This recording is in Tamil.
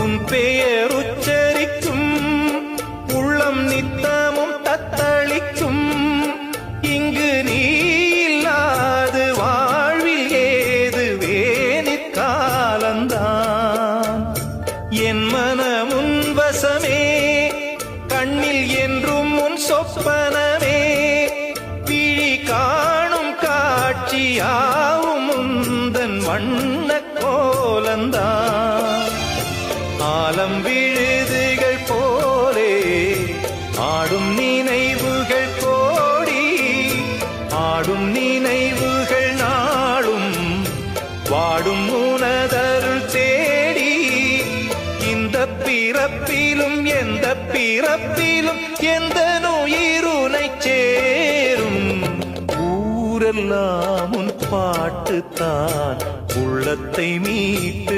உன் பெயர் உச்சரிக்கும் உள்ளம் நித்தமும் தத்தளிக்கும். இங்கு நீ இல்லாது வாழ்வில் ஏது வேனிற் காலந்தான். என் மனமுன் வசமே, கண்ணில் என்றும் உன் சொப்பனமே, விழி காணும் காட்சியாவும் உந்தன் வண்ண கோலந்தான். ஆலம் விழுதுகள் போலே ஆடும் நினைவுகள் கோடி, ஆடும் நினைவுகள் நாளும் வாடும் உனதருள் தேடி. இந்த பிறப்பிலும் எந்த பிறப்பிலும் எந்த உயிருனை சேரும். ஊரெல்லாம் உன் பாட்டுத்தான் உள்ளத்தை மீட்டு